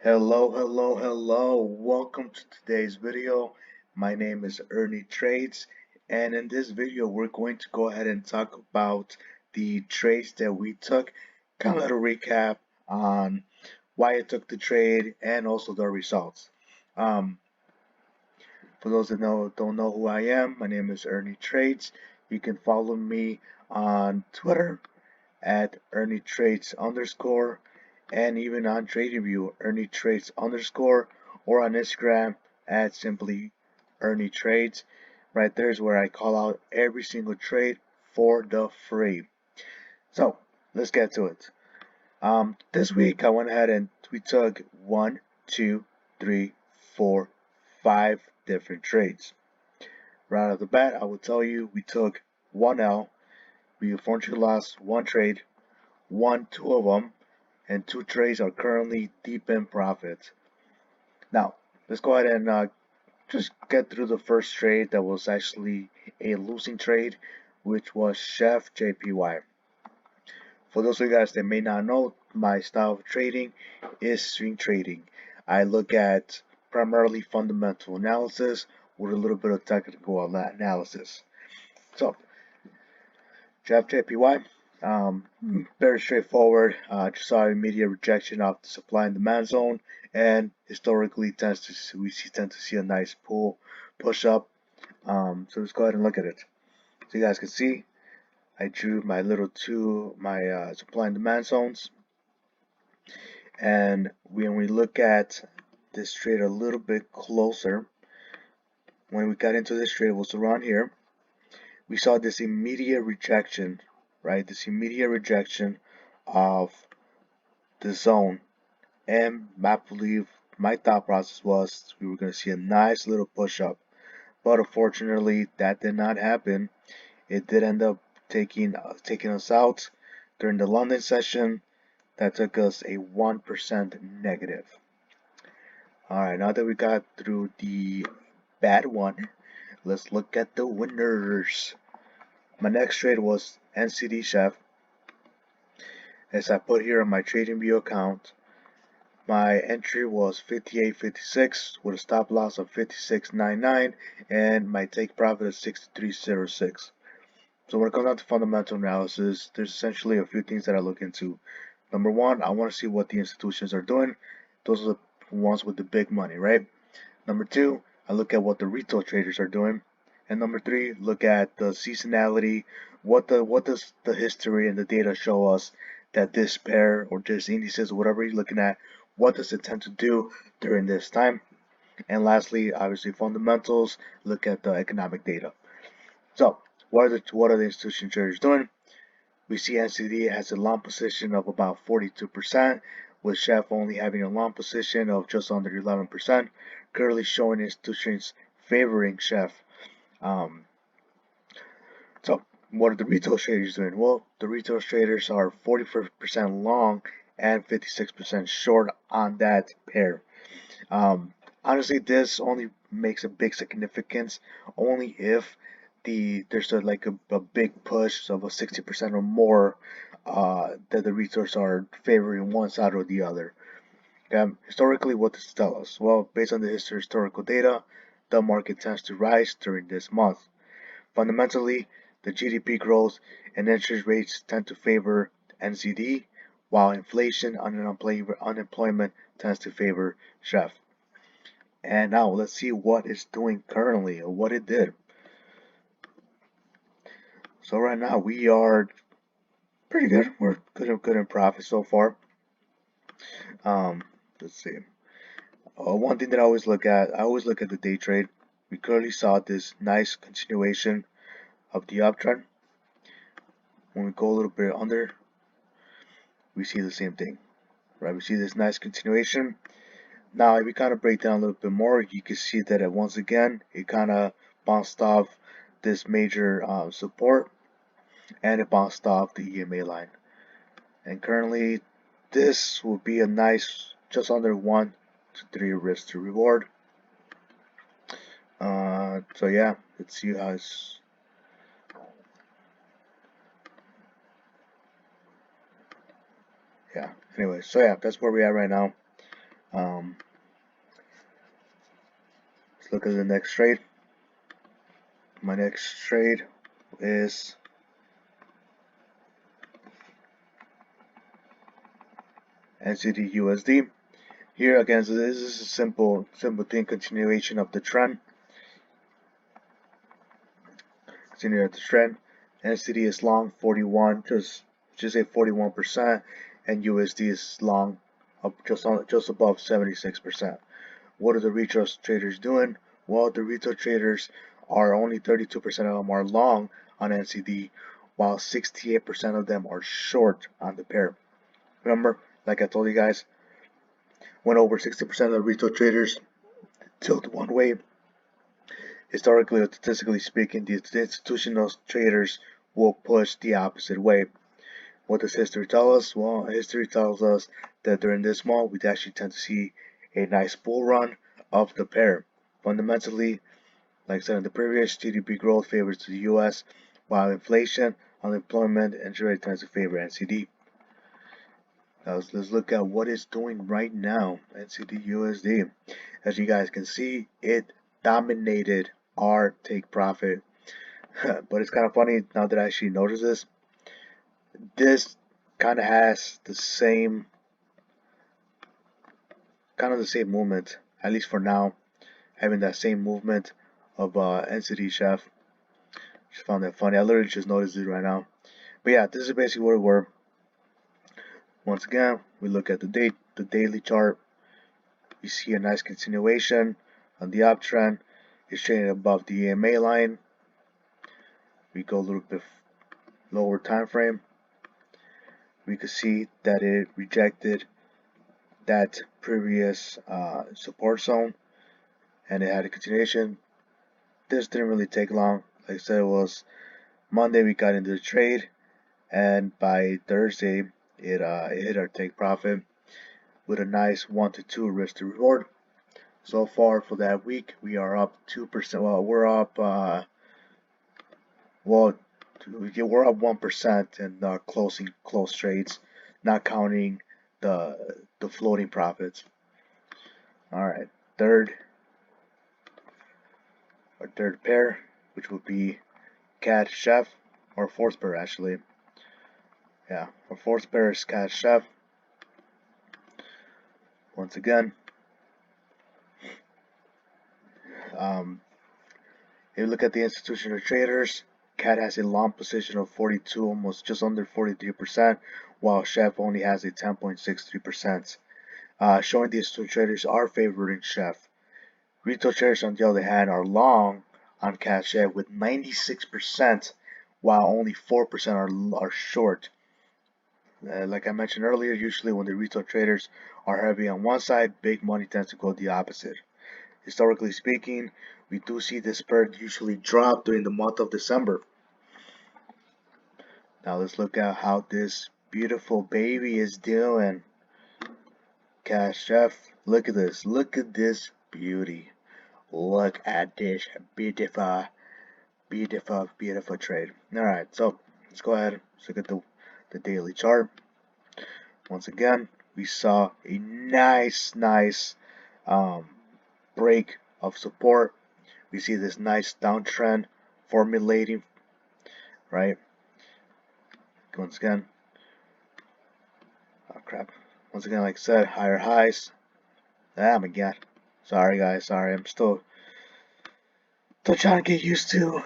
Hello. Welcome to today's video. My name is Ernie Trades, and in this video, we're going to go ahead and talk about the trades that we took, kind of a recap on why I took the trade and also the results. For those that don't know who I am, my name is Ernie Trades. You can follow me on Twitter at Ernie Trades underscore, and even on TradingView, Ernie Trades underscore, or on Instagram at simply Ernie Trades. Right there is where I call out every single trade for the free. So let's get to it. This week I went ahead and we took 1, 2, 3, 4, 5 different trades. Right off the bat, I will tell you we took 1L. We unfortunately lost one trade, won two of them, and two trades are currently deep in profit. Now, let's go ahead and just get through the first trade that was actually a losing trade, which was Chfjpy. For those of you guys that may not know, my style of trading is swing trading. I look at primarily fundamental analysis with a little bit of technical analysis. So, Chfjpy, very straightforward. Just saw immediate rejection of the supply and demand zone, and historically tend to see a nice push up. So let's go ahead and look at it. So you guys can see, I drew my supply and demand zones, and when we look at this trade a little bit closer, when we got into this trade, it was around here. We saw this immediate rejection, right? This immediate rejection of the zone, and I believe my thought process was we were going to see a nice little push up, but unfortunately that did not happen. It did end up taking us out during the London session. That took us a 1% negative. Alright, now that we got through the bad one, let's look at the winners. My next trade was nzchf. As I put here on my TradingView account, my entry was 58.56 with a stop loss of 56.99 and my take profit of 63.06. So when it comes down to fundamental analysis, there's essentially a few things that I look into. Number one, I want to see what the institutions are doing. Those are the ones with the big money, right? Number two, I look at what the retail traders are doing. And number three, look at the seasonality. What does the history and the data show us that this pair or this indices, whatever you're looking at, what does it tend to do during this time? And lastly, obviously fundamentals, look at the economic data. So what are the institution traders doing? We see NZD has a long position of about 42%, with Chef only having a long position of just under 11%, currently showing institutions favoring Chef. So what are the retail traders doing? Well, the retail traders are 44% long and 56% short on that pair. Honestly, this only makes a big significance only if there's a big push of a 60% or more that the retailers are favoring one side or the other. Historically, what does it tell us? Well, based on the historical data, the market tends to rise during this month. Fundamentally, the GDP growth and interest rates tend to favor NZD, while inflation and unemployment tends to favor Chef. And now let's see what it's doing currently or what it did. So right now we are pretty good. We're good in profit so far. Let's see. One thing that I always look at the day trade. We clearly saw this nice continuation of the uptrend. When we go a little bit under, we see the same thing, right? We see this nice continuation. Now, if we kind of break down a little bit more, you can see that once again, it kind of bounced off this major support, and it bounced off the EMA line. And currently, this will be a nice, just under 1 to 3 risk to reward. So yeah, let's see how it's. Yeah. Anyway, so yeah, that's where we are right now. Let's look at the next trade. My next trade is nzdusd. Here again, so this is a simple thing, continuation of the trend. Continue at the trend. NZD is long 41, just say 41%, and USD is long up just above 76%. What are the retail traders doing? Well, the retail traders are only 32% of them are long on NZD, while 68% of them are short on the pair. Remember, like I told you guys, when over 60% of the retail traders tilt one way, historically or statistically speaking, the institutional traders will push the opposite way. What does history tell us? Well, history tells us that during this month, we actually tend to see a nice bull run of the pair. Fundamentally, like I said in the previous, GDP growth favors the US, while inflation, unemployment, and interest rate tends to favor NCD. Now let's look at what it's doing right now, NCD USD. As you guys can see, it dominated our take profit. But it's kind of funny now that I actually notice this. This kind of has the same movement, at least for now, having that same movement of nzchf. Just found that funny. I literally just noticed it right now. But yeah, this is basically where we were. Once again, we look at the daily chart. You see a nice continuation on the uptrend. It's trading above the EMA line. We go a little bit lower time frame. We could see that it rejected that previous support zone, and it had a continuation. This didn't really take long. Like I said, it was Monday we got into the trade, and by Thursday it hit our take profit with a nice 1 to 2 risk to reward. So far for that week, we are up 2%. Well, we're up we're up 1% in close trades, not counting the floating profits. All right, our third pair, which would be cadchf, or fourth pair actually. Yeah, our fourth pair is cadchf. Once again, if you look at the institutional traders, CAD has a long position of 42, almost just under 43%, while Chef only has a 10.63%, showing the institutional traders are favoring Chef. Retail traders, on the other hand, are long on cadchf with 96%, while only 4% are short. Like I mentioned earlier, usually when the retail traders are heavy on one side, big money tends to go the opposite. Historically speaking, we do see this pair usually drop during the month of December. Now let's look at how this beautiful baby is doing. cadchf, look at this beauty. Look at this beautiful trade. Alright, so let's go ahead and look at the daily chart. Once again, we saw a nice break of support. We see this nice downtrend formulating, right? Once again, oh crap. Once again, like I said, higher highs. Ah, my god. Sorry guys, sorry. I'm still trying to get used to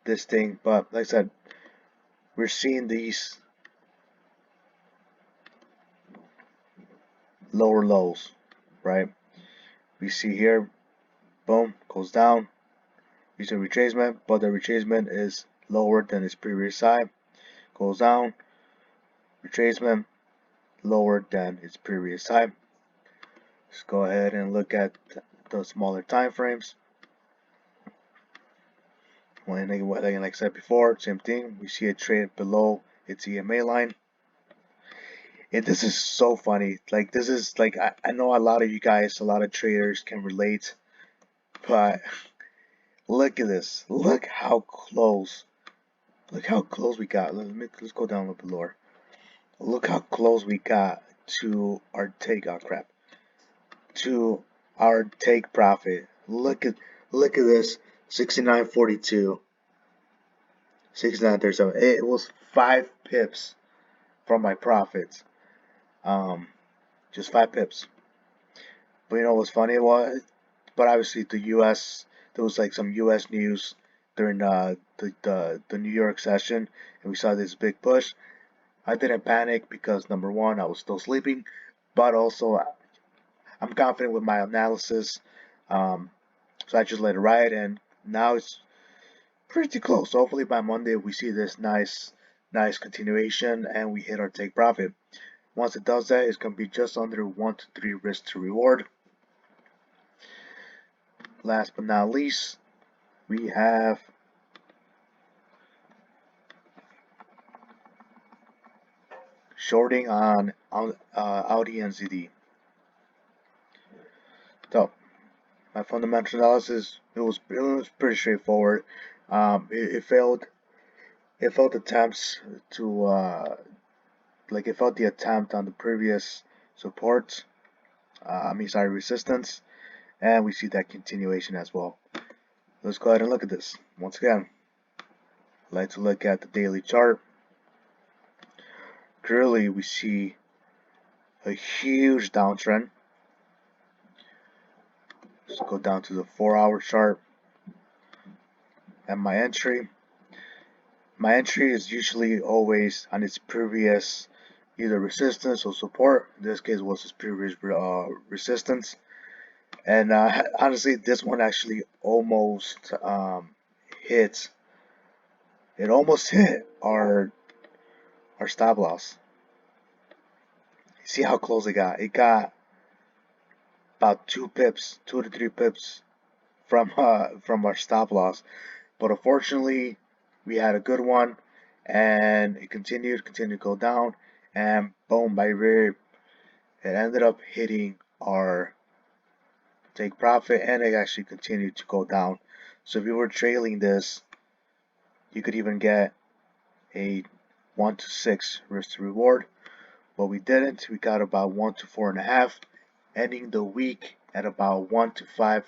this thing, but like I said, we're seeing these lower lows, right? We see here, boom, goes down, recent retracement, but the retracement is lower than its previous high. Goes down, retracement lower than its previous high. Let's go ahead and look at the smaller time frames. Like I said before, same thing. We see a trade below its EMA line. And this is so funny. Like this is like I know a lot of you guys, a lot of traders can relate, but look at this. Look how close. Look how close we got. Let's go down a little bit lower. Look how close we got to our take. Oh crap. to our take profit. Look at this, 69.42, 69.37. It was 5 pips from my profits. Just 5 pips. But you know what's funny was? But obviously the U.S. There was like some U.S. news during the New York session, and we saw this big push. I didn't panic because number one, I was still sleeping, but also I'm confident with my analysis. Um, so I just let it ride, and now it's pretty close. So hopefully by Monday we see this nice continuation, and we hit our take profit. Once it does that, it's gonna be just under 1 to 3 risk to reward. Last but not least, we have shorting on audnzd. So my fundamental analysis, it was pretty straightforward. It failed attempts to it failed the attempt on the previous support. Resistance, and we see that continuation as well. Let's go ahead and look at this once again. I'd like to look at the daily chart. Clearly, we see a huge downtrend. Let's go down to the 4-hour chart. And my entry is usually always on its previous either resistance or support. In this case, was its previous resistance. And honestly, this one actually almost hit. It almost hit our stop loss. See how close it got? It got about 2 to 3 pips from our stop loss. But unfortunately, we had a good one, and it continued to go down, and boom, by rib, it ended up hitting our take profit, and it actually continued to go down. So if you were trailing this, you could even get a 1 to 6 risk to reward, but we didn't. We got about 1 to 4.5, ending the week at about 1 to 5.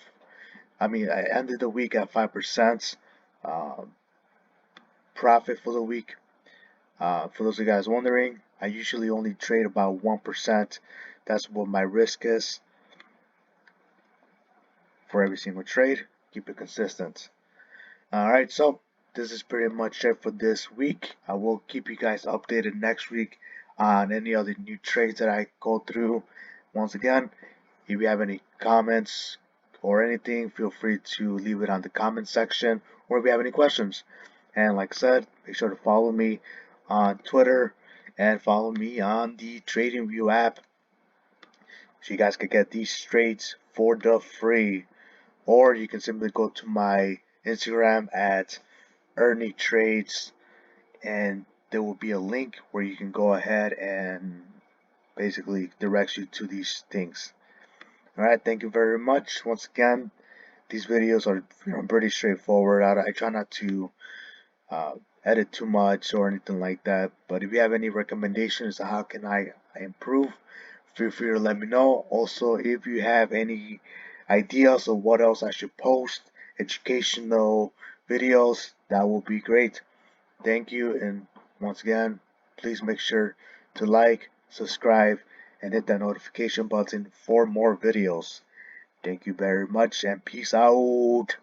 I ended the week at 5% profit for the week. For those of you guys wondering, I usually only trade about 1%. That's what my risk is for every single trade. Keep it consistent. Alright, so this is pretty much it for this week. I will keep you guys updated next week on any other new trades that I go through. Once again, if you have any comments or anything, feel free to leave it on the comment section, or if you have any questions. And like I said, make sure to follow me on Twitter and follow me on the TradingView app so you guys can get these trades for the free. Or you can simply go to my Instagram at @earnytrades, and there will be a link where you can go ahead and basically directs you to these things. Alright, thank you very much. Once again, these videos are pretty straightforward. I try not to edit too much or anything like that, but if you have any recommendations on how can I improve, feel free to let me know. Also, if you have any ideas of what else I should post, educational videos, that will be great. Thank you, and once again, please make sure to like, subscribe, and hit that notification button for more videos. Thank you very much, and peace out.